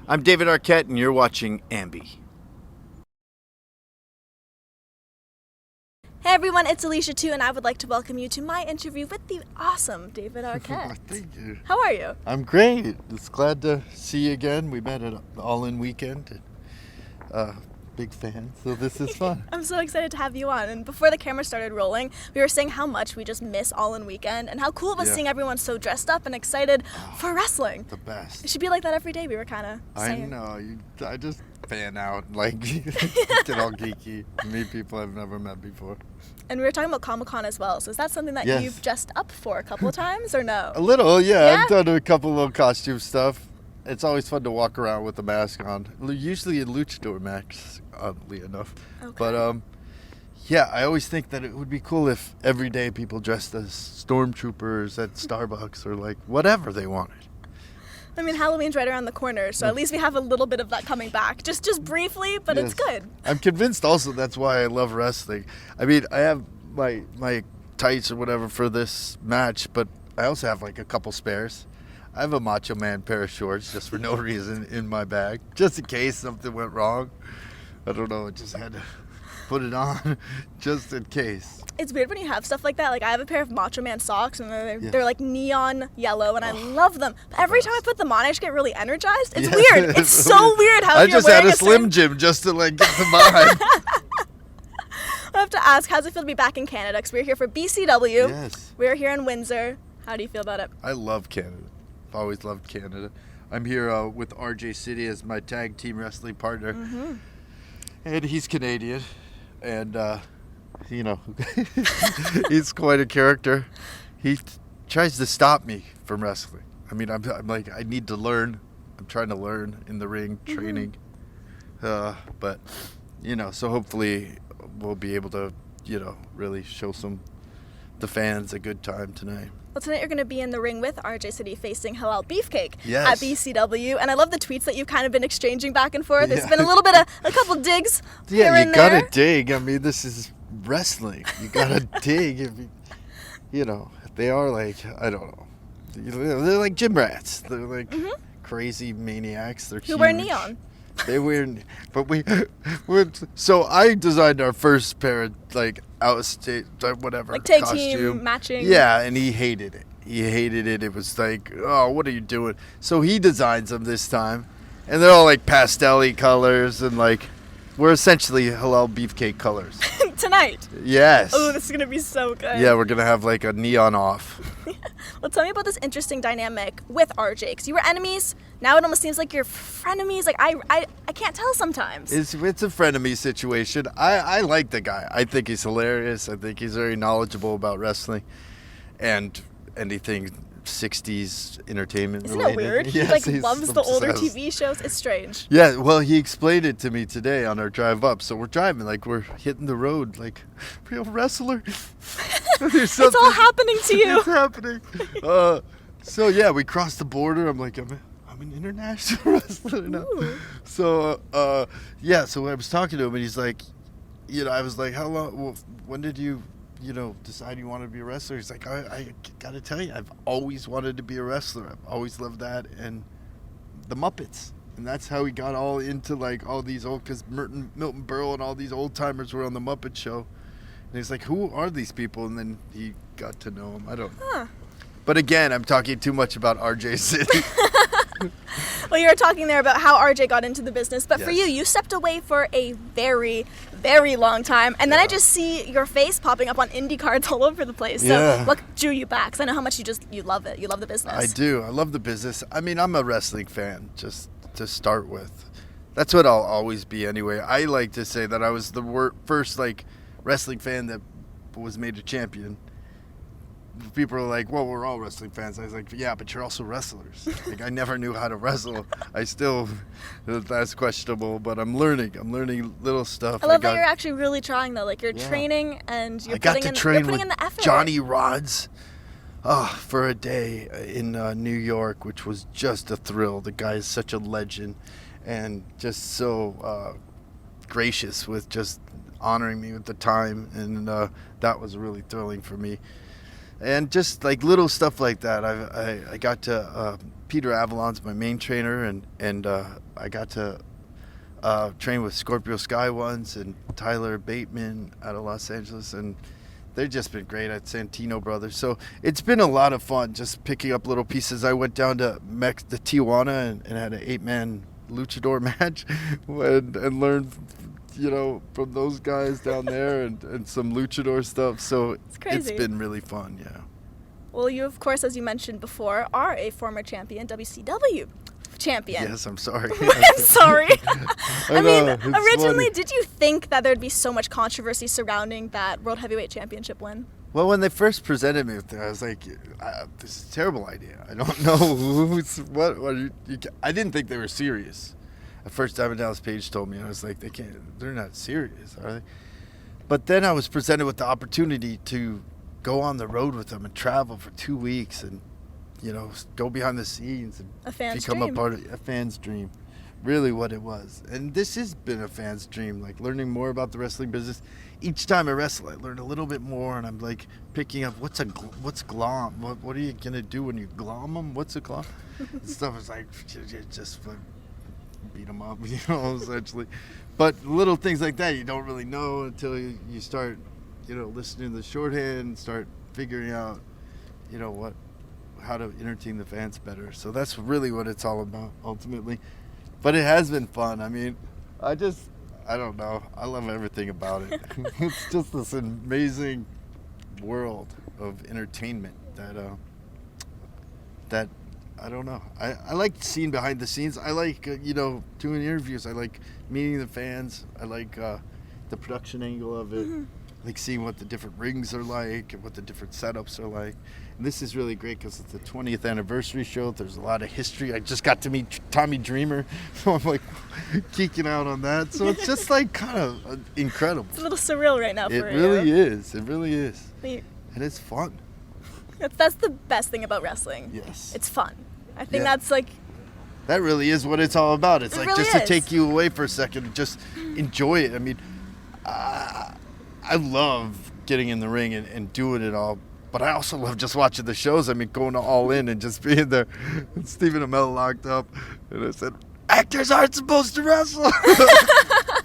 I'm David Arquette, and you're watching AMBY. Hey everyone, it's Alicia too, and I would like to welcome you to my interview with the awesome David Arquette. Thank you. How are you? I'm great. It's glad to see you again. We met at All-In Weekend. Big fan, so this is fun. I'm so excited to have you on. And before the camera started rolling, we were saying how much we just miss All-In Weekend and how cool it was seeing everyone so dressed up and excited for wrestling. The best. It should be like that every day, we were kind of saying. I know. I just fan out, like, get all geeky, meet people I've never met before. And we were talking about Comic-Con as well, so is that something that you've dressed up for a couple of times, or no? A little, yeah. I've done a couple little costume stuff. It's always fun to walk around with a mask on, usually in luchador masks, oddly enough. Okay. But, yeah, I always think that it would be cool if every day people dressed as stormtroopers at Starbucks or, like, whatever they wanted. I mean, Halloween's right around the corner, so at least we have a little bit of that coming back. Just briefly, but it's good. I'm convinced also that's why I love wrestling. I mean, I have my tights or whatever for this match, but I also have, like, a couple spares. I have a Macho Man pair of shorts just for no reason in my bag, just in case something went wrong. I don't know, I just had to put it on just in case. It's weird when you have stuff like that. Like, I have a pair of Macho Man socks, and they're like neon yellow, and I love them. But every time I put them on, I just get really energized. It's weird. It's so weird how I just had a Slim Jim just to, like, get them on. I have to ask, how's it feel to be back in Canada? Because we're here for BCW. Yes. We're here in Windsor. How do you feel about it? I love Canada. I've always loved Canada. I'm here with RJ City as my tag team wrestling partner. Mm-hmm. And he's Canadian. And, you know, he's quite a character. He tries to stop me from wrestling. I mean, I'm like, I need to learn. I'm trying to learn in the ring, training. But, you know, so hopefully we'll be able to, you know, really show the fans a good time tonight. Well, tonight you're going to be in the ring with RJ City facing Halal Beefcake at BCW. And I love the tweets that you've kind of been exchanging back and forth. It's been a little bit of a couple digs here and there. Yeah, you got to dig. I mean, this is wrestling. You got to dig. You know, they are like, I don't know. They're like gym rats. They're like crazy maniacs. They're who wear neon. They wear, but so I designed our first pair of, like, outstate, whatever, like tag costume. Team matching. Yeah, and he hated it. It was like, oh, what are you doing? So he designs them this time, and they're all like pastel-y colors, and like, we're essentially Halal Beefcake colors. Tonight. Yes. Oh, this is gonna be so good. Yeah, we're gonna have like a neon off. Well, tell me about this interesting dynamic with RJ, because you were enemies. Now it almost seems like you're frenemies. Like, I can't tell sometimes. It's a frenemy situation. I like the guy. I think he's hilarious. I think he's very knowledgeable about wrestling and anything 60s entertainment related. Isn't it weird? Yes, he loves the older TV shows. It's strange. Yeah, well, he explained it to me today on our drive up. So we're driving, like, we're hitting the road like real wrestler. It's all happening to you. It's happening. So yeah, we crossed the border. I'm like, I'm an international wrestler now. So yeah, so I was talking to him, and he's like, you know, I was like, how long? Well, when did you decide you wanted to be a wrestler? He's like, I gotta tell you, I've always wanted to be a wrestler. I've always loved that and the Muppets. And that's how he got all into, like, all these old, because Milton Berle and all these old timers were on the Muppet Show. And he's like, who are these people? And then he got to know them. I don't know. Huh. But again, I'm talking too much about RJ City. Well, you were talking there about how RJ got into the business, but for you stepped away for a very, very long time, and then I just see your face popping up on indie cards all over the place. So what drew you back? Because I know how much you love it. You love the business. I do. I love the business. I mean, I'm a wrestling fan, just to start with. That's what I'll always be anyway. I like to say that I was the first, like, wrestling fan that was made a champion. People are like, well, we're all wrestling fans. I was like, yeah, but you're also wrestlers. Like, I never knew how to wrestle. That's questionable, but I'm learning. I'm learning little stuff. I love that you're actually really trying, though. Like, you're training, and you're putting in the effort. Johnny Rods for a day in New York, which was just a thrill. The guy is such a legend and just so gracious with just honoring me with the time, and that was really thrilling for me. And just like little stuff like that, I got to Peter Avalon's my main trainer, and I got to train with Scorpio Sky once and Tyler Bateman out of Los Angeles, and they've just been great at Santino Brothers. So it's been a lot of fun just picking up little pieces. I went down to Tijuana and had an 8-man luchador match and learned, from those guys down there and some luchador stuff. So it's been really fun, yeah. Well, you, of course, as you mentioned before, are a former champion, WCW champion. Yes, I'm sorry. I'm sorry. I mean, it's originally, funny. did you think that there'd be so much controversy surrounding that World Heavyweight Championship win? Well, when they first presented me with it, I was like, this is a terrible idea. I don't know what I didn't think they were serious. At first, Diamond Dallas Page told me, and I was like, they're not serious, are they? But then I was presented with the opportunity to go on the road with them and travel for 2 weeks and, go behind the scenes and become a part of a fan's dream. Really what it was. And this has been a fan's dream, like learning more about the wrestling business. Each time I wrestle, I learn a little bit more, and I'm like picking up what's glom? What are you going to do when you glom them? What's a glom? And stuff is like, just beat them up, essentially. But little things like that you don't really know until you start, listening to the shorthand, start figuring out, how to entertain the fans better. So that's really what it's all about, ultimately. But it has been fun. I mean, I don't know. I love everything about it. It's just this amazing world of entertainment that I don't know. I like seeing behind the scenes. I like, doing interviews. I like meeting the fans. I like the production angle of it. Mm-hmm. I like seeing what the different rings are like and what the different setups are like. And this is really great because it's the 20th anniversary show. There's a lot of history. I just got to meet Tommy Dreamer, so I'm like geeking out on that. So it's just like kind of incredible. It's a little surreal right now for you. It really is. It really is. And it's fun. That's the best thing about wrestling. Yes. It's fun. I think that's like... That really is what it's all about. It's like really just to take you away for a second and just enjoy it. I mean, I love getting in the ring and doing it all. But I also love just watching the shows. I mean, going all in and just being there. And Stephen Amell locked up. And I said, actors aren't supposed to wrestle.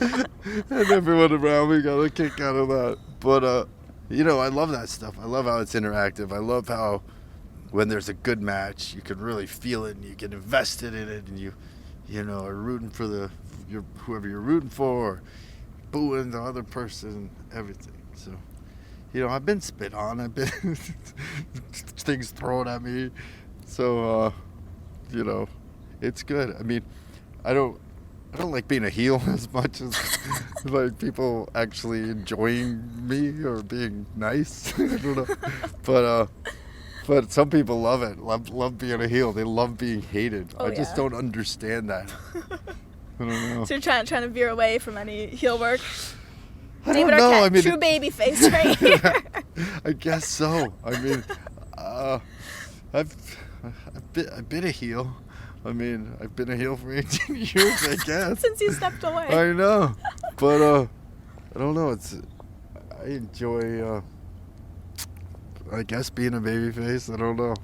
And everyone around me got a kick out of that. But, I love that stuff. I love how it's interactive. I love how when there's a good match, you can really feel it and you get invested in it. And you are rooting for whoever you're rooting for, or booing the other person, everything. So... I've been spit on. I've been things thrown at me. So, it's good. I mean, I don't like being a heel as much as like people actually enjoying me or being nice. I don't know. But some people love it. Love being a heel. They love being hated. I just don't understand that. I don't know. So you're trying to veer away from any heel work? David Arquette, know. I mean, true baby face right here. I guess so. I mean, I've been a heel. I mean, I've been a heel for 18 years, I guess. Since you stepped away. I know. But, I don't know. I enjoy, I guess, being a baby face. I don't know.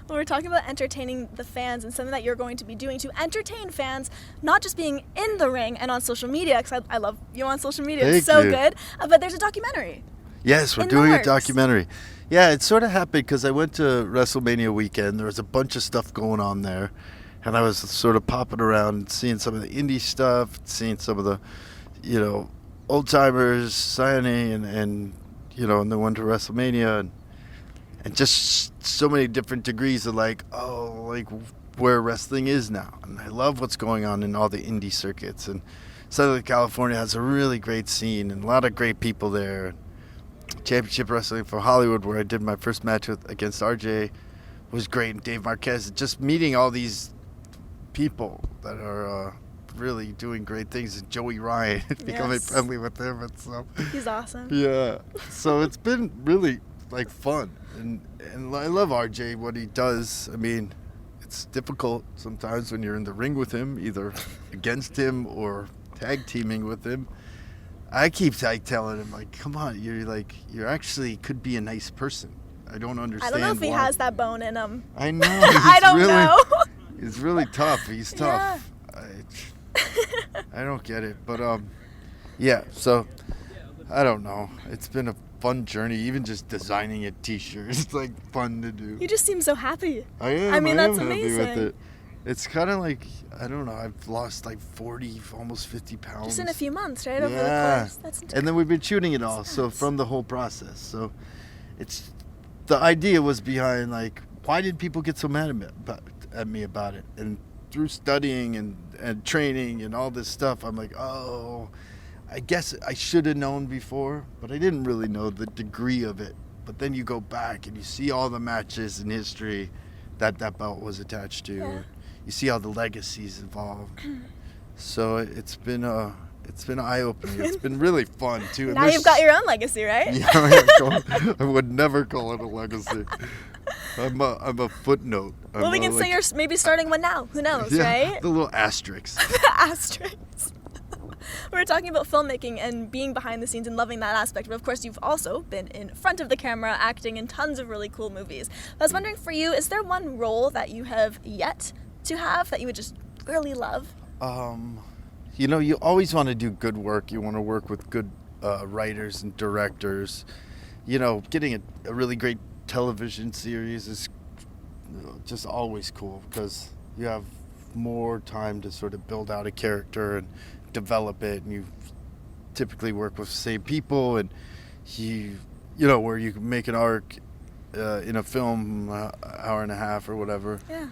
Well, we're talking about entertaining the fans and something that you're going to be doing to entertain fans, not just being in the ring and on social media, because I love you on social media. It's so good. But there's a documentary. Yes, we're doing a documentary. Yeah, it sort of happened because I went to WrestleMania weekend. There was a bunch of stuff going on there. And I was sort of popping around, seeing some of the indie stuff, seeing some of the, old-timers signing and then went to WrestleMania and just so many different degrees of where wrestling is now. And I love what's going on in all the indie circuits. And Southern California has a really great scene and a lot of great people there. Championship Wrestling for Hollywood, where I did my first match against RJ, was great. And Dave Marquez, just meeting all these people that are really doing great things. And Joey Ryan, becoming friendly with him and stuff. He's awesome. Yeah. So it's been really fun. And I love RJ, what he does. I mean, it's difficult sometimes when you're in the ring with him, either against him or tag teaming with him. I keep telling him, come on, you're actually could be a nice person. I don't understand. I don't know if he has that bone in him. I know. I don't know. He's really tough. He's tough. Yeah. I don't get it, but yeah. So I don't know. It's been a fun journey. Even just designing a T-shirt, it's like fun to do. You just seem so happy. I am. I mean, that's happy amazing. with it. It's kind of like, I don't know. I've lost like 40, almost 50 pounds. Just in a few months, right? Over the course. That's and then we've been shooting it all. So from the whole process. So it's the idea was behind like, why did people get so mad at me about it? And through studying and training and all this stuff, I'm like, oh, I guess I should have known before, but I didn't really know the degree of it. But then you go back and you see all the matches in history that belt was attached to. Yeah. You see how the legacies evolved. So it's been eye-opening. It's been really fun too. Now you've got your own legacy, right? Yeah, I would never call it a legacy. I'm a footnote. Well, we can say you're maybe starting one now. Who knows, right? The little asterisks. The asterisks. We were talking about filmmaking and being behind the scenes and loving that aspect, but of course you've also been in front of the camera acting in tons of really cool movies. I was wondering for you, is there one role that you have yet to have that you would just really love? You know, you always want to do good work. You want to work with good writers and directors. You know, getting a really great television series is just always cool because you have more time to sort of build out a character and develop it, and you typically work with the same people, and you know, where you can make an arc in a film, hour and a half or whatever. Yeah.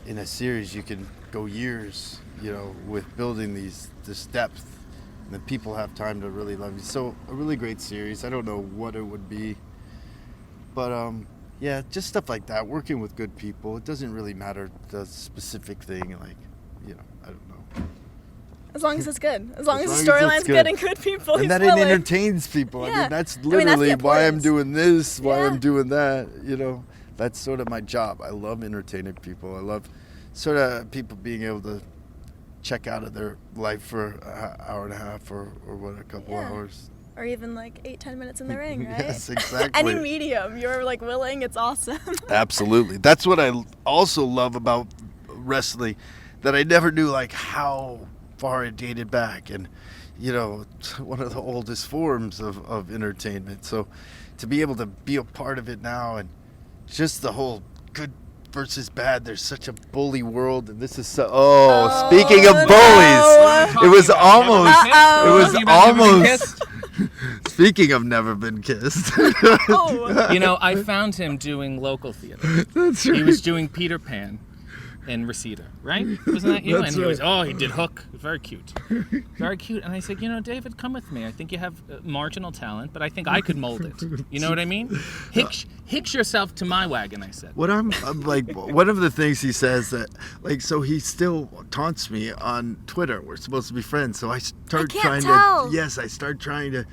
In a series, you can go years, you know, with building this depth, and then people have time to really love you. So a really great series. I don't know what it would be, but yeah, just stuff like that. Working with good people. It doesn't really matter the specific thing, like, you know, I don't know. As long as it's good. As long as the storyline's good and good people. And that it entertains people. Yeah. I mean, that's literally that's why I'm doing this, why Yeah. I'm doing that, you know. That's sort of my job. I love entertaining people. I love sort of people being able to check out of their life for an hour and a half or what, a couple hours. Or even like 8-10 minutes in the ring, right? Yes, exactly. Any medium, you're like willing, it's awesome. Absolutely. That's what I also love about wrestling, that I never knew like how far it dated back, and you know, it's one of the oldest forms of entertainment. So to be able to be a part of it now, and just the whole good versus bad, there's such a bully world, and this is so speaking of bullies, it was almost speaking of never been kissed. You know, I found him doing local theater. That's right. He was doing Peter Pan in Reseda, right? Wasn't that you? That's And he was, right. he did Hook. It was very cute. Very cute. And I said, you know, David, come with me. I think you have marginal talent, but I think I could mold it. You know what I mean? Hitch yourself to my wagon, I said. What I'm like, one of the things he says that, like, so he still taunts me on Twitter. We're supposed to be friends, so I start trying to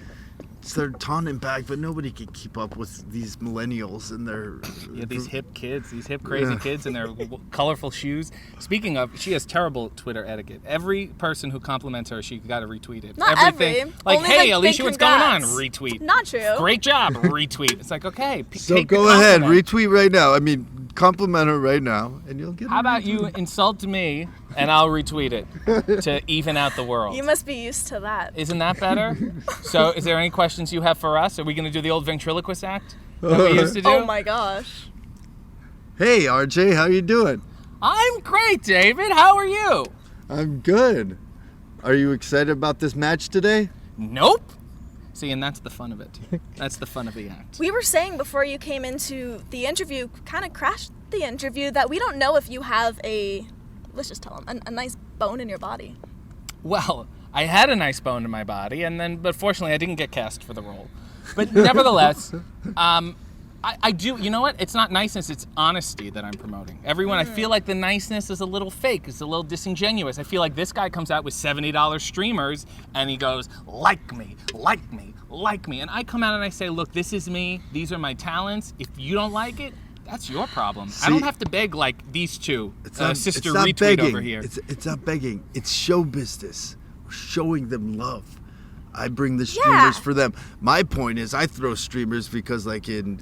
taunt him back, but nobody can keep up with these millennials and their these hip kids, these hip crazy kids in their colorful shoes. Speaking of, she has terrible Twitter etiquette. Every person who compliments her, she got to retweet it. Not everything. every. Like, Only, hey, like, Alicia, big what's going on? congrats. Retweet. Not true. Great job. Retweet. It's like, okay. So take go the ahead, compliment. retweet right now. I mean, compliment her right now, and you'll get. How about you insult me and I'll retweet it to even out the world? You must be used to that. Isn't that better? So, is there any questions you have for us? Are we going to do the old ventriloquist act that we used to do? Oh my gosh. Hey, RJ, how you doing? I'm great, David. How are you? I'm good. Are you excited about this match today? Nope. See, and that's the fun of it. That's the fun of the act. We were saying before you came into the interview, kind of crashed the interview, that we don't know if you have let's just tell them, a nice bone in your body. Well, I had a nice bone in my body, but fortunately I didn't get cast for the role. But nevertheless, I do, you know what? It's not niceness, it's honesty that I'm promoting. Everyone, I feel like the niceness is a little fake, it's a little disingenuous. I feel like this guy comes out with $70 streamers and he goes, like me, like me, like me. And I come out and I say, look, this is me, these are my talents. If you don't like it, that's your problem. See, I don't have to beg like these two, sister it's not retweet begging. over here. It's not begging. It's show business. We're showing them love. I bring the streamers for them. My point is, I throw streamers because, like in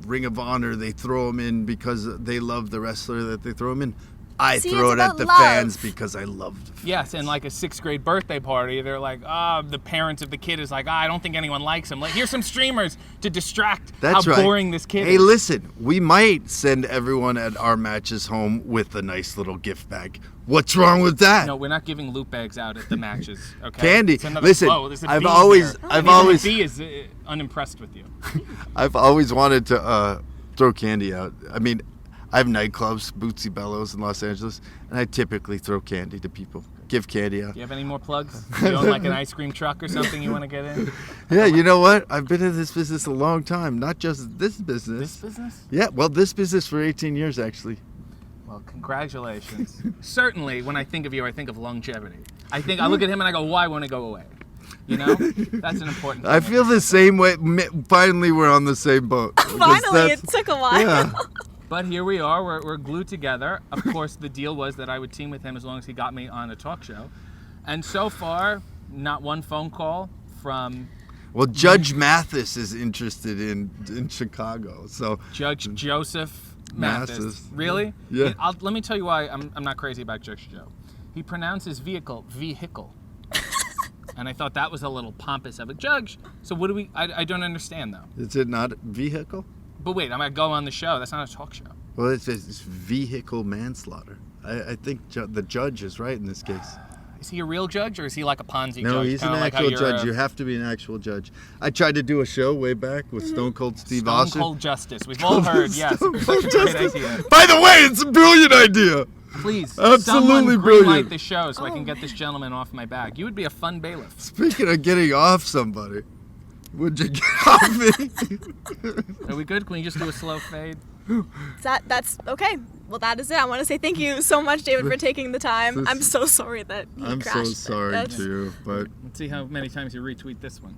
Ring of Honor, they throw them in because they love the wrestler that they throw them in. I throw it at the fans because I love the fans. Yes, and like a 6th grade birthday party, they're like, the parents of the kid is like, I don't think anyone likes him. Like, here's some streamers to distract how boring this kid is. Hey, listen, we might send everyone at our matches home with a nice little gift bag. What's wrong with that? No, we're not giving loot bags out at the matches. Okay. Candy. Listen, I've bee always bee is unimpressed with you. I've always wanted to throw candy out. I mean, I have nightclubs, Bootsy Bellows in Los Angeles, and I typically throw candy to people. Give candy out. Do you have any more plugs? You own like an ice cream truck or something you want to get in? Yeah, you know what? I've been in this business a long time. Not just this business. This business? Yeah, well, this business for 18 years, actually. Well, congratulations. Certainly, when I think of you, I think of longevity. I look at him and I go, why won't it go away? You know? That's an important thing. I feel the same way. Finally, we're on the same boat. Finally, it took a while. Yeah. But here we are, we're glued together. Of course, the deal was that I would team with him as long as he got me on a talk show. And so far, not one phone call from... Well, Judge Mathis is interested in Chicago, so... Judge Joseph Mathis. Really? Yeah. Let me tell you why I'm not crazy about Judge Joe. He pronounces vehicle. And I thought that was a little pompous of a judge. So what do we... I don't understand, though. Is it not vehicle? But wait, I'm going to go on the show. That's not a talk show. Well, it's vehicle manslaughter. I think the judge is right in this case. Is he a real judge, or is he like a Ponzi judge? No, he's an like actual judge. You have to be an actual judge. I tried to do a show way back with Stone Cold Steve Austin. Stone Cold Justice. We've all heard, yes. Stone Such Cold a great Justice. idea. By the way, it's a brilliant idea. Please, Absolutely someone brilliant. greenlight the show so I can get this gentleman off my back. You would be a fun bailiff. Speaking of getting off somebody, would you get off me? Are we good? Can we just do a slow fade? That's okay. Well, that is it. I want to say thank you so much, David, for taking the time. I'm so sorry that he I'm crashed. so sorry too, but Let's see how many times you retweet this one.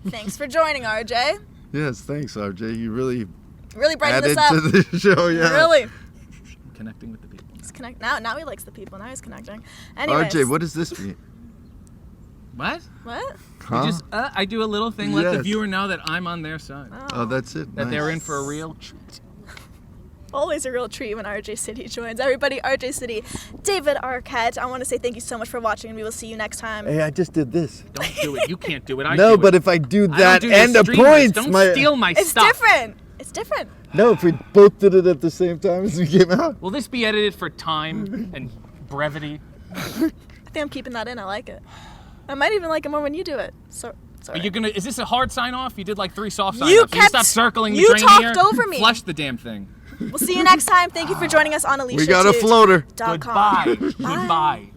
Thanks for joining, RJ. yes, thanks, RJ. You really Brightened added this up. to the show. Yeah. Really. Connecting with the people. Let's connect. Now he likes the people. Now he's connecting. Anyways. RJ, what does this mean? What? What? Huh? I do a little thing, let the Yes. viewer know that I'm on their side. Oh, that's it. That Nice. they're in for a real treat. Always a real treat when RJ City joins. Everybody, RJ City, David Arquette. I want to say thank you so much for watching, and we will see you next time. Hey, I just did this. Don't do it. You can't do it. I No, do but it. if I do I don't that do your and the streamers. points, Don't steal my It's stuff. different. It's different. No, if we both did it at the same time as we came out. Will this be edited for time and brevity? I think I'm keeping that in. I like it. I might even like it more when you do it. So. Are you gonna? Is this a hard sign off? You did like 3 soft sign You offs. You stop circling the you drain talked here. over me. Flush the damn thing. We'll see you next time. Thank you for joining us on Alicia. We got a floater. Goodbye. Bye. Goodbye.